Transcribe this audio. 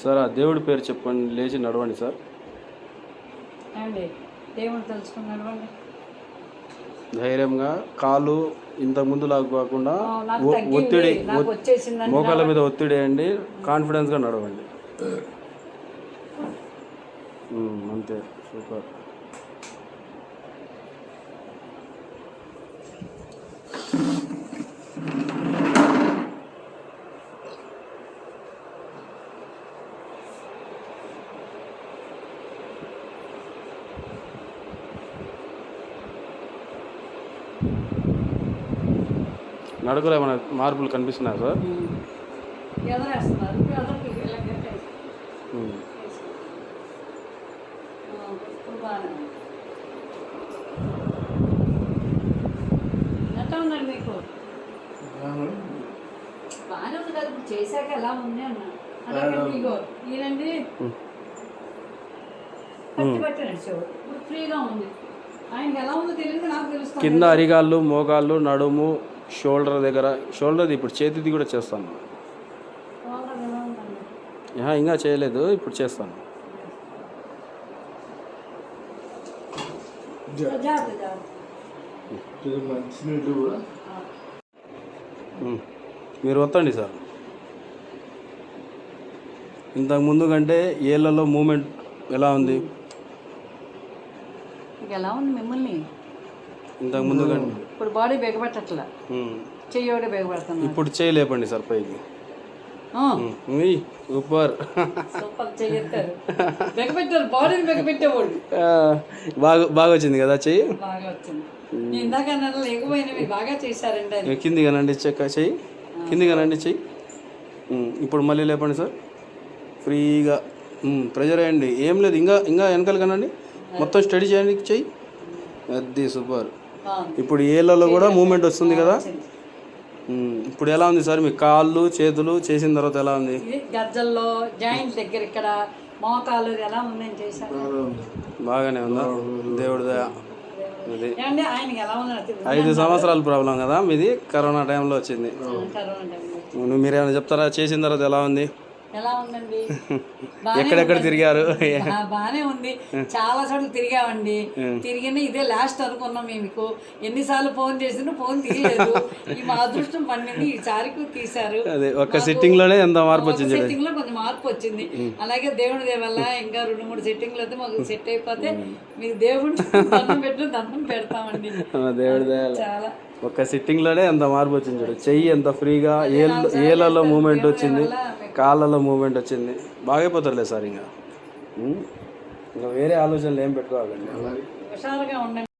Sir ఆ దేవుడి పేరు చెప్పండి, లేచి నడవండి సార్. అండి దేవుడు తెలుసుకుని నడవండి ధైర్యంగా. కాలు ఇంతకుముందు లాగా కాకుండా నాకు తగ్గింది, ఒత్తిడి, నాకు వచ్చేసిందని మోకాళ్ళ మీద ఒత్తిడి వేయండి, కాన్ఫిడెన్స్గా నడవండి. అంతే, సూపర్. నడుకలో ఏమైనా మార్పులు కనిపిస్తున్నాయా సార్? ఎదరేస్తున్నారు, ఎట్లా ఉందండి మీకు? బాగానే ఉంది కదా, ఇప్పుడు చేశాక ఎలా ఉంది అన్న. ఈయనండి పట్టి పట్టి నడిచేవాడు, ఇప్పుడు ఫ్రీగా ఉంది. ఆయనకి ఎలా ఉందో తెలియదు, నాకు తెలుస్తుంది. కింద అరిగాళ్ళు, మోకాళ్ళు, నడుము, షోల్డర్ దగ్గర, షోల్డర్ది ఇప్పుడు చేతిది కూడా చేస్తాను. ఇంకా చేయలేదు, ఇప్పుడు చేస్తాను. మీరు వస్తండి సార్. ఇంతకు ముందు కంటే ఏళ్ళలో మూమెంట్ ఎలా ఉంది? ఎలా ఉంది మిమ్మల్ని? ఇంతకు ముందు కంటే ఇప్పుడు బాడీ బెగబెట్టట్లా, చెయ్యి బెగబెడతాను. ఇప్పుడు చేయలేపండి సార్ పైకి. సూపర్, సూపర్ చెయ్యెత్తారు, బెగబెట్టారు, బాడీని బెగబెట్టేవాడు. బాగా వచ్చింది కదా చెయ్యి? బాగా వచ్చింది. ఇందాక లేకపోయినవి బాగా చేశారండి. కింది కనండి చెయ్యి, కింది కనండి చెయ్యి. ఇప్పుడు మళ్ళీ లేపండి సార్, ఫ్రీగా. ప్రెజర్ వేయండి, ఏం లేదు. ఇంకా వెనకాల కనండి, మొత్తం స్టడీ చేయండి చెయ్యి. అది సూపర్. ఇప్పుడు ఏళ్ళలో కూడా మూమెంట్ వస్తుంది కదా. ఇప్పుడు ఎలా ఉంది సార్ మీ కాళ్ళు చేతులు చేసిన తర్వాత? ఎలా ఉంది? గజ్జల్లో జాయింట్ దగ్గర ఇక్కడ మోకాలు ఎలా ఉందని చేశాను. బాగానే ఉందా? దేవుడి దయ. 5 సంవత్సరాల ప్రాబ్లం కదా మీది, కరోనా టైంలో వచ్చింది. మీరేమైనా చెప్తారా చేసిన తర్వాత ఎలా ఉంది? ఎలా ఉందండి? ఎక్కడెక్కడ తిరిగారు? బానే ఉంది, చాలా చోట్ల తిరిగామండి. తిరిగిన ఇదే లాస్ట్ అనుకున్నాం మేము. ఎన్నిసార్లు ఫోన్ చేసినా ఫోన్ తీయలేదు. మా అదృష్టం పండింది, ఈసారికి తీశారు. అదే ఒక్క సిట్టింగ్ లోనే ఎంత మార్పు వచ్చింది? సిట్టింగ్ లో కొంచెం మార్పు వచ్చింది. అలాగే దేవుడి దేవల్ల ఇంకా 2-3 సిట్టింగ్లు అయితే మాకు సెట్ అయిపోతే మీకు దేవుడి దండం పెడతామండి. దేవుడి దేవాల చాలా ఒక్క సిట్టింగ్ లోనే ఎంత మార్పు వచ్చింది చూడు. చెయ్యి ఎంత ఫ్రీగా, ఏళ్ళలో మూమెంట్ వచ్చింది, కాళ్ళలో మూమెంట్ వచ్చింది. బాగైపోతారులే సార్. ఇంకా వేరే ఆలోచనలు ఏం పెట్టుకోవాలండి. హుషారుగా ఉండండి.